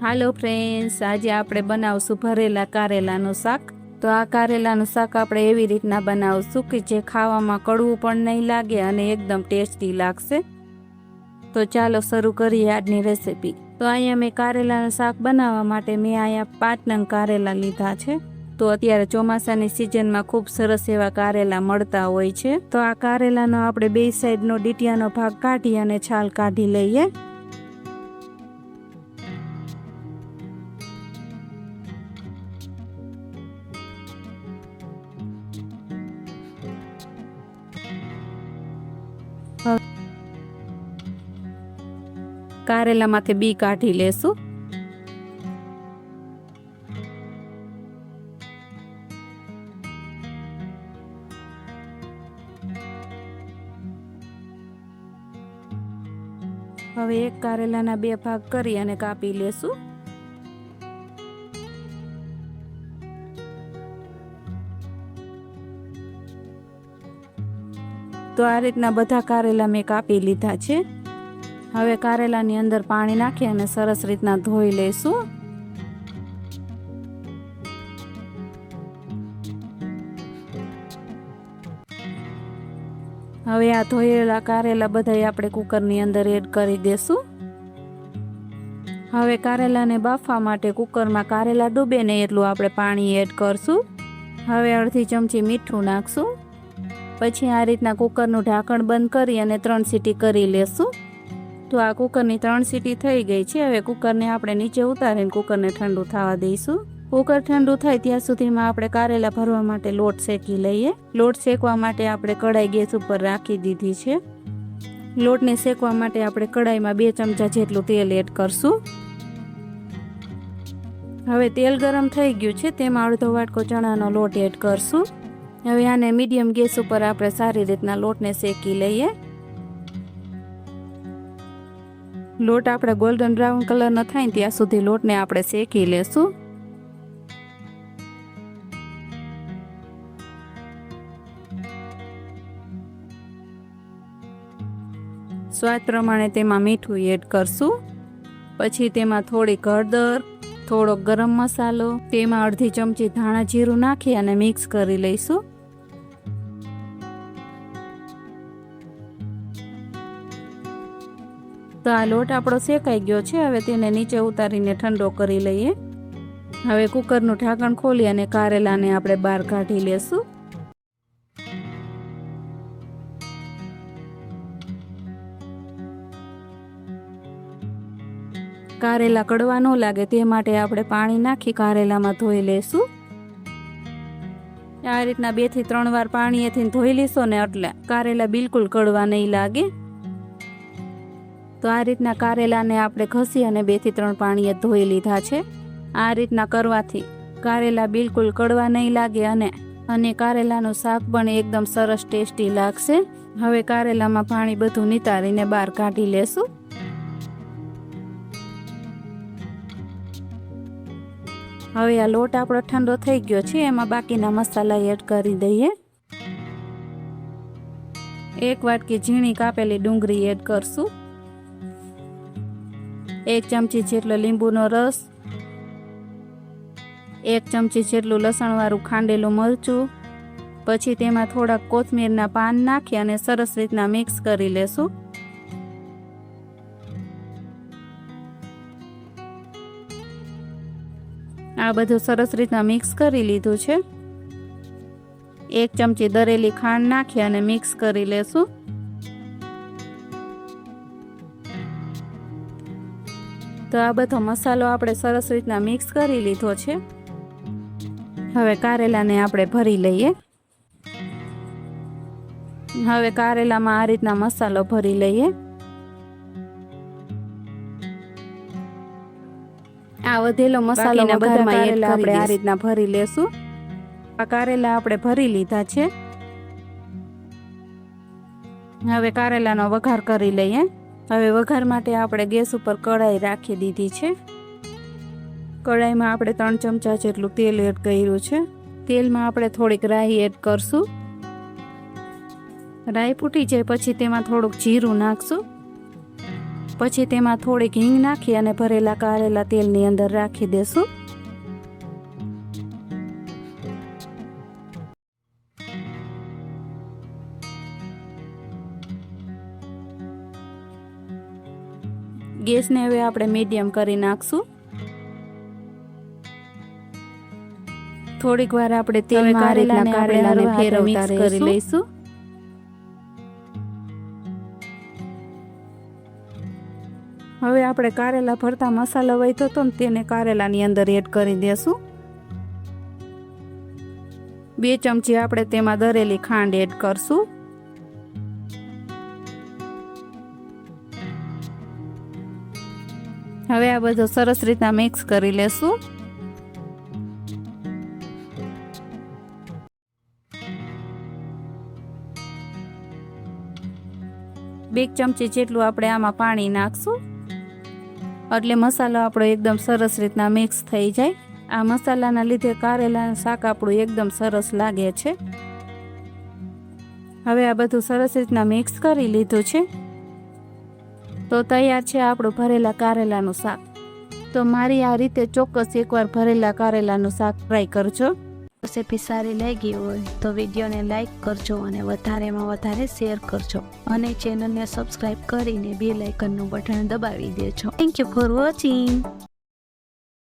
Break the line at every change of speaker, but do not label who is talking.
હાલો friends, આજે આપણે બનાવશું ભરેલા કારેલાનું શાક. તો આ કારેલાનું શાક આપણે એવી રીતના બનાવશું કે જે ખાવામાં કડવું પણ નહીં લાગે અને એકદમ ટેસ્ટી લાગશે. તો ચાલો શરૂ કરીએ આજની રેસીપી. તો અહીંયા મેં કારેલાનું શાક બનાવવા માટે મેં અહીંયા 5 નંગ કારેલા લીધા છે. તો અત્યારે ચોમાસાની સિઝનમાં ખૂબ સરસ એવા કારેલા મળતા હોય છે. તો આ કારેલાનો આપણે બે સાઈડનો ડીટીયાનો ભાગ કાઢી અને છાલ કાઢી લઈએ. કારેલામાંથી બી કાઢી લેશું. હવે એક કારેલાના 2 ભાગ કરી અને કાપી લેશું. તો આ રીતના બધા કારેલા મેં કાપી લીધા છે. હવે કારેલાની અંદર પાણી નાખી અને સરસ રીતના ધોઈ લઈશું. હવે આ ધોયેલા કારેલા બધા આપણે કુકરની અંદર એડ કરી દેશું. હવે કારેલાને બાફવા માટે કુકરમાં કારેલા ડૂબે ને એટલું આપણે પાણી એડ કરશું. હવે અડધી ચમચી મીઠું નાખશું. પછી આ રીતના કુકરનું ઢાંકણ બંધ કરી અને 3 સીટી કરી લેશું. તો આ કુકરની 3 સીટી થઈ ગઈ છે. હવે કુકરને આપણે નીચે ઉતારીને કુકરને ઠંડુ થવા દઈશું. કુકર ઠંડુ થાય ત્યાં સુધીમાં આપણે કારેલા ભરવા માટે લોટ શેકી લઈએ. લોટ શેકવા માટે આપણે કઢાઈ ગેસ ઉપર રાખી દીધી છે. લોટને શેકવા માટે આપણે કઢાઈમાં 2 ચમચા જેટલું તેલ એડ કરશું. હવે તેલ ગરમ થઈ ગયું છે, તેમાં અડધો વાટકો ચણાનો લોટ એડ કરશું. હવે આને મીડિયમ ગેસ ઉપર આપણે સારી રીતના લોટને શેકી લઈએ. લોટ આપણે ગોલ્ડન બ્રાઉન કલરનો થાય ત્યાં સુધી લોટને આપણે શેકી લેશું. સ્વાદ પ્રમાણે તેમાં મીઠું એડ કરશું. પછી તેમાં થોડી હળદર, થોડો ગરમ મસાલો, તેમાં અડધી ચમચી ધાણા જીરું નાખી અને મિક્સ કરી લઈશું. તો આ લોટ આપણો શેકાઈ ગયો છે. હવે તેને નીચે ઉતારીને ઠંડો કરી લઈએ. હવે કુકરનું ઢાંકણ ખોલી અને કારેલાને આપણે બહાર કાઢી લેશું. કારેલા કડવા ન લાગે તે માટે આપણે પાણી નાખી કારેલામાં ધોઈ લેશું. આ રીતના 2 થી 3 વાર પાણીએથી ધોઈ લેશો ને એટલે કારેલા બિલકુલ કડવા નહીં લાગે. તો આ રીતના કારેલાને આપણે ઘસી અને 2 થી 3 પાણીએ ધોઈ લીધા છે. આ રીતના કરવાથી કારેલા બિલકુલ કડવા નહીં લાગે અને કારેલાનું શાક પણ એકદમ સરસ ટેસ્ટી લાગશે. હવે કારેલામાં પાણી બધું નિતારીને બહાર કાઢી લેશું. હવે આ લોટ આપણો ઠંડો થઈ ગયો છે. એમાં બાકીના મસાલા એડ કરી દઈએ. 1 વાટકી ઝીણી કાપેલી ડુંગળી એડ કરશું. 1 ચમચી જેટલો લીંબુનો રસ, 1 ચમચી જેટલું લસણવાળું ખાંડેલું મરચું. પછી તેમાં થોડાક કોથમીરના પાન નાખી અને સરસ રીતના મિક્સ કરી લેશું. આ બધું સરસ રીતના મિક્સ કરી લીધું છે. 1 ચમચી દરેલી ખાંડ નાખી અને મિક્સ કરી લેશું. તો આ બધો મસાલો આપણે સરસ રીતના મિક્સ કરી લીધો છે. હવે કારેલાને આપણે ભરી લઈએ. હવે કારેલામાં આ રીતના મસાલો ભરી લઈએ. આ વધેલો મસાલો વઘારમાં આપણે આ રીતના ભરી લેશું. આ કારેલા આપણે ભરી લીધા છે. હવે કારેલાનો વઘાર કરી લઈએ. હવે વઘાર માટે આપણે ગેસ ઉપર કઢાઈ રાખી દીધી છે. કઢાઈમાં આપણે 3 ચમચા જેટલું તેલ એડ કર્યું છે. તેલમાં આપણે થોડીક રાઈ એડ કરશું. રાઈ ફૂટી જાય પછી તેમાં થોડુંક જીરું નાખશું. પછી તેમાં થોડીક હિંગ નાખી અને ભરેલા કારેલા તેલની અંદર રાખી દેશું. ગેસને હવે આપણે મીડિયમ કરી નાખશું. થોડીક વાર આપણે તેલમાં કારેલાને ફેરવતા કરી લઈશું. હવે આપણે કારેલા ભરતા મસાલો વધ્યો હતો ને તેને કારેલાની અંદર એડ કરી દેશું. 2 ચમચી આપણે તેમાં દરેલી ખાંડ એડ કરશું. હવે આ બધું સરસ રીતના મિક્સ કરી લેશું. બે ચમચી જેટલું આપણે આમાં પાણી નાખશું એટલે મસાલો આપણો એકદમ સરસ રીતના મિક્સ થઈ જાય. આ મસાલાના લીધે કારેલાનું શાક આપણું એકદમ સરસ લાગે છે. હવે આ બધું સરસ રીતના મિક્સ કરી લીધું છે તો તૈયાર છે આપણું ભરેલા કારેલાનું શાક. તો મારી આ રીતે ચોક્કસ એકવાર ભરેલા કારેલાનું શાક ટ્રાય કરજો. રેસીપી સારી લાગી હોય તો વિડીયોને લાઈક કરજો અને વધારેમાં વધારે શેર કરજો અને ચેનલને સબસ્ક્રાઈબ કરીને બેલ આઇકનનું બટન દબાવી દેજો. Thank you for watching.